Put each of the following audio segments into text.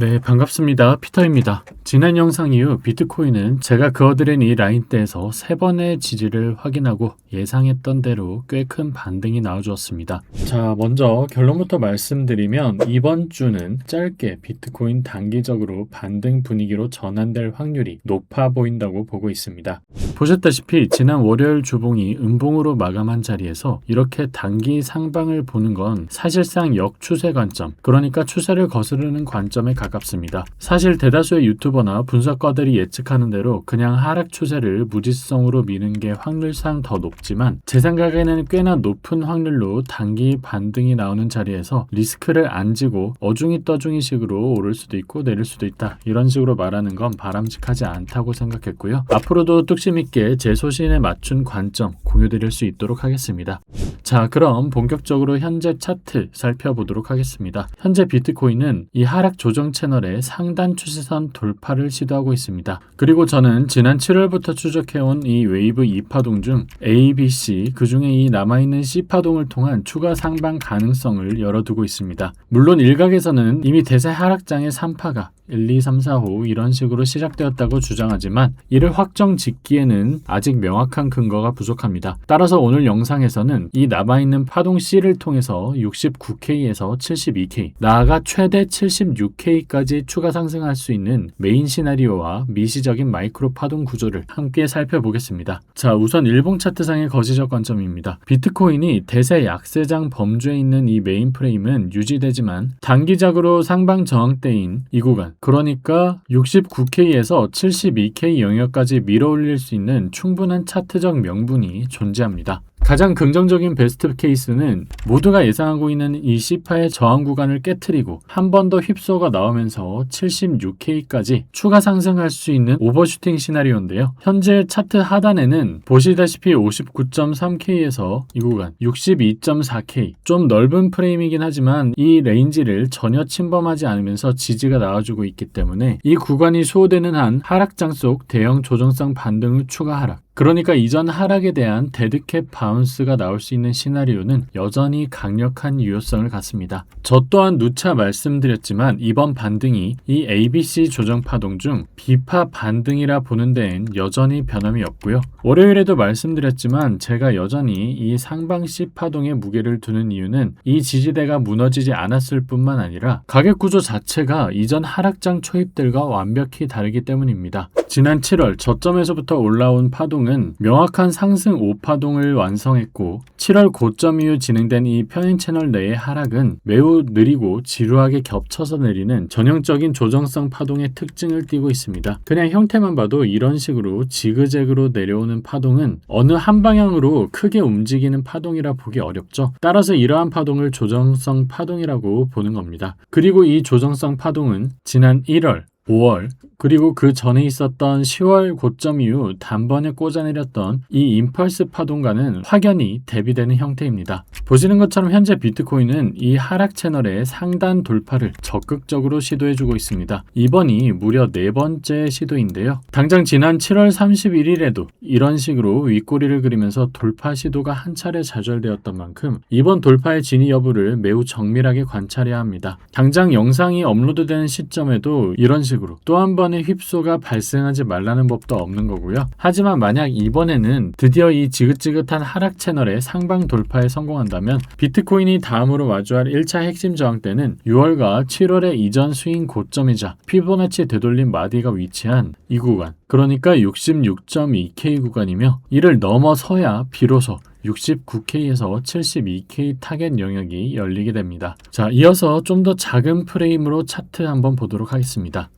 네, 반갑습니다. 피터입니다. 지난 영상 이후 비트코인은 제가 그어드린 이 라인대에서 3번의 지지를 확인하고 예상했던 대로 꽤 큰 반등이 나와주었습니다. 자, 먼저 결론부터 말씀드리면 이번 주는 짧게 비트코인 단기적으로 반등 분위기로 전환될 확률이 높아 보인다고 보고 있습니다. 보셨다시피 지난 월요일 주봉이 음봉으로 마감한 자리에서 이렇게 단기 상방을 보는 건 사실상 역추세 관점, 그러니까 추세를 거스르는 관점에 가깝습니다. 사실 대다수의 유튜버나 분석가들이 예측하는 대로 그냥 하락 추세를 무지성으로 미는 게 확률상 더 높지만 제 생각에는 꽤나 높은 확률로 단기 반등이 나오는 자리에서 리스크를 안 지고 어중이 떠중이 식으로 오를 수도 있고 내릴 수도 있다, 이런 식으로 말하는 건 바람직하지 않다고 생각했고요. 앞으로도 뚝심 있게 제 소신에 맞춘 관점 공유드릴 수 있도록 하겠습니다. 자, 그럼 본격적으로 현재 차트 살펴보도록 하겠습니다. 현재 비트코인은 이 하락 조정 채널의 상단 추세선 돌파를 시도하고 있습니다. 그리고 저는 지난 7월부터 추적해온 이 웨이브 2파동 중 A, B, C, 그 중에 이 남아있는 C파동을 통한 추가 상방 가능성을 열어두고 있습니다. 물론 일각에서는 이미 대세 하락장의 3파가 1, 2, 3, 4호 이런 식으로 시작되었다고 주장하지만 이를 확정 짓기에는 아직 명확한 근거가 부족합니다. 따라서 오늘 영상에서는 이 남아있는 파동 C를 통해서 69K에서 72K, 나아가 최대 76K까지 추가 상승할 수 있는 메인 시나리오와 미시적인 마이크로 파동 구조를 함께 살펴보겠습니다. 자, 우선 일봉 차트상의 거시적 관점입니다. 비트코인이 대세 약세장 범주에 있는 이 메인 프레임은 유지되지만 단기적으로 상방 저항대인 이 구간, 그러니까 69K에서 72K 영역까지 밀어올릴 수 있는 충분한 차트적 명분이 존재합니다. 가장 긍정적인 베스트 케이스는 모두가 예상하고 있는 이 C파의 저항 구간을 깨트리고 한 번 더 휩소가 나오면서 76K까지 추가 상승할 수 있는 오버슈팅 시나리오인데요. 현재 차트 하단에는 보시다시피 59.3K에서 이 구간 62.4K, 좀 넓은 프레임이긴 하지만 이 레인지를 전혀 침범하지 않으면서 지지가 나와주고 있기 때문에 이 구간이 수호되는 한 하락장 속 대형 조정성 반등 후 추가 하락, 그러니까 이전 하락에 대한 데드캣 바운스가 나올 수 있는 시나리오는 여전히 강력한 유효성을 갖습니다. 저 또한 누차 말씀드렸지만 이번 반등이 이 ABC 조정 파동 중 B파 반등이라 보는 데엔 여전히 변함이 없고요. 월요일에도 말씀드렸지만 제가 여전히 이 상방 C 파동에 무게를 두는 이유는 이 지지대가 무너지지 않았을 뿐만 아니라 가격 구조 자체가 이전 하락장 초입들과 완벽히 다르기 때문입니다. 지난 7월 저점에서부터 올라온 파동은 명확한 상승 5파동을 완성했고 7월 고점 이후 진행된 이 편인 채널 내의 하락은 매우 느리고 지루하게 겹쳐서 내리는 전형적인 조정성 파동의 특징을 띠고 있습니다. 그냥 형태만 봐도 이런 식으로 지그재그로 내려오는 파동은 어느 한 방향으로 크게 움직이는 파동이라 보기 어렵죠. 따라서 이러한 파동을 조정성 파동이라고 보는 겁니다. 그리고 이 조정성 파동은 지난 1월, 5월, 그리고 그 전에 있었던 10월 고점 이후 단번에 꽂아내렸던 이 임펄스 파동과는 확연히 대비되는 형태입니다. 보시는 것처럼 현재 비트코인은 이 하락 채널의 상단 돌파를 적극적으로 시도해주고 있습니다. 이번이 무려 4번째 시도인데요. 당장 지난 7월 31일에도 이런 식으로 윗꼬리를 그리면서 돌파 시도가 한 차례 좌절되었던 만큼 이번 돌파의 진위 여부를 매우 정밀하게 관찰해야 합니다. 당장 영상이 업로드되는 시점에도 이런 식으로 또 한 번의 휩소가 발생하지 말라는 법도 없는 거고요. 하지만 만약 이번에는 드디어 이 지긋지긋한 하락 채널의 상방 돌파에 성공한다면 비트코인이 다음으로 마주할 1차 핵심 저항대는 6월과 7월의 이전 스윙 고점이자 피보나치 되돌림 마디가 위치한 이 구간, 그러니까 66.2K 구간이며 이를 넘어서야 비로소 69K에서 72K 타겟 영역이 열리게 됩니다. 자, 이어서 좀 더 작은 프레임으로 차트 한번 보도록 하겠습니다.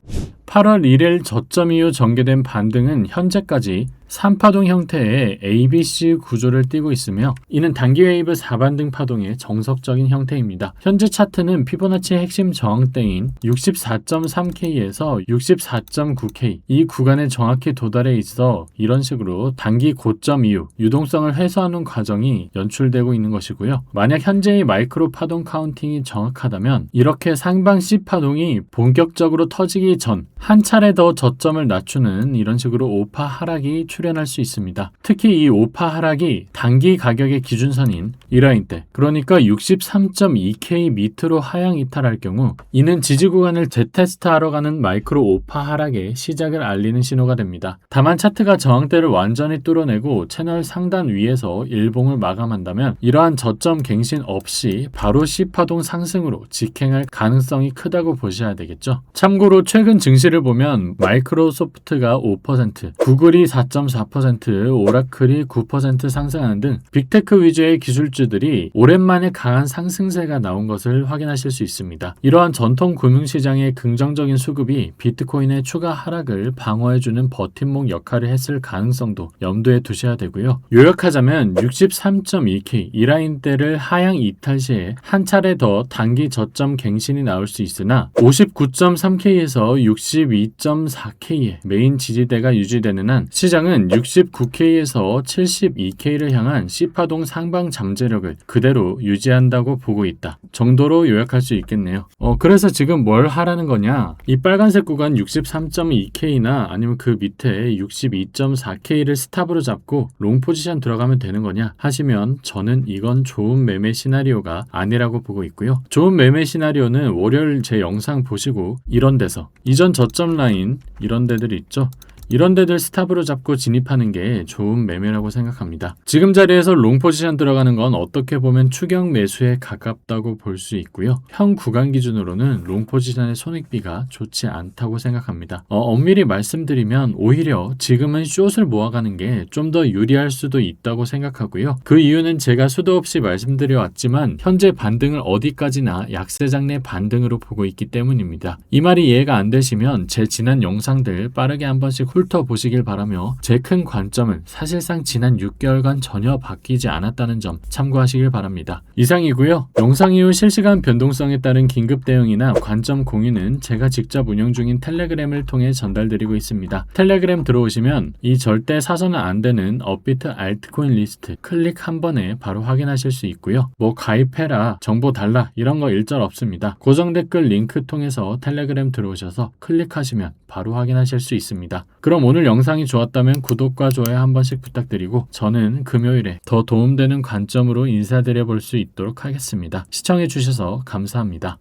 8월 1일 저점 이후 전개된 반등은 현재까지 3파동 형태의 ABC 구조를 띠고 있으며 이는 단기 웨이브 4반등 파동의 정석적인 형태입니다. 현재 차트는 피보나치 핵심 저항대인 64.3K에서 64.9K 이 구간에 정확히 도달해 있어 이런 식으로 단기 고점 이후 유동성을 회수하는 과정이 연출되고 있는 것이고요. 만약 현재의 마이크로 파동 카운팅이 정확하다면 이렇게 상방 C 파동이 본격적으로 터지기 전 한 차례 더 저점을 낮추는 이런 식으로 5파 하락이 출현할 수 있습니다. 특히 이 오파 하락이 단기 가격의 기준선인 이 라인대, 그러니까 63.2K 밑으로 하향 이탈할 경우 이는 지지 구간을 재테스트하러 가는 마이크로 오파 하락의 시작을 알리는 신호가 됩니다. 다만 차트가 저항대를 완전히 뚫어내고 채널 상단 위에서 일봉을 마감한다면 이러한 저점 갱신 없이 바로 C파동 상승으로 직행할 가능성이 크다고 보셔야 되겠죠. 참고로 최근 증시를 보면 마이크로소프트가 5%, 구글이 4.4%, 오라클이 9% 상승하는 등 빅테크 위주의 기술주들이 오랜만에 강한 상승세가 나온 것을 확인하실 수 있습니다. 이러한 전통 금융시장의 긍정적인 수급이 비트코인의 추가 하락을 방어해주는 버팀목 역할을 했을 가능성도 염두에 두셔야 되고요. 요약하자면 63.2K 이 라인대를 하향 이탈 시에 한 차례 더 단기 저점 갱신이 나올 수 있으나 59.3K에서 62.4K의 메인 지지대가 유지되는 한 시장은 69K에서 72K를 향한 C파동 상방 잠재력을 그대로 유지한다고 보고 있다 정도로 요약할 수 있겠네요. 그래서 지금 뭘 하라는 거냐, 이 빨간색 구간 63.2K나 아니면 그 밑에 62.4K를 스탑으로 잡고 롱 포지션 들어가면 되는 거냐 하시면 저는 이건 좋은 매매 시나리오가 아니라고 보고 있고요. 좋은 매매 시나리오는 월요일 제 영상 보시고 이런 데서 이전 저점 라인 이런 데들 있죠, 이런 데들 스탑으로 잡고 진입하는 게 좋은 매매라고 생각합니다. 지금 자리에서 롱 포지션 들어가는 건 어떻게 보면 추격 매수에 가깝다고 볼 수 있고요. 현 구간 기준으로는 롱 포지션의 손익비가 좋지 않다고 생각합니다. 엄밀히 말씀드리면 오히려 지금은 숏을 모아가는 게 좀 더 유리할 수도 있다고 생각하고요. 그 이유는 제가 수도 없이 말씀드려왔지만 현재 반등을 어디까지나 약세장 내 반등으로 보고 있기 때문입니다. 이 말이 이해가 안 되시면 제 지난 영상들 빠르게 한 번씩 훑어보시길 바라며 제 큰 관점은 사실상 지난 6개월간 전혀 바뀌지 않았다는 점 참고하시길 바랍니다. 이상이고요. 영상 이후 실시간 변동성에 따른 긴급 대응이나 관점 공유는 제가 직접 운영 중인 텔레그램을 통해 전달드리고 있습니다. 텔레그램 들어오시면 이 절대 사서는 안 되는 업비트 알트코인 리스트 클릭 한 번에 바로 확인하실 수 있고요. 뭐 가입해라, 정보 달라 이런 거 일절 없습니다. 고정 댓글 링크 통해서 텔레그램 들어오셔서 클릭하시면 바로 확인하실 수 있습니다. 그럼 오늘 영상이 좋았다면 구독과 좋아요 한 번씩 부탁드리고 저는 금요일에 더 도움되는 관점으로 인사드려 볼 수 있도록 하겠습니다. 시청해 주셔서 감사합니다.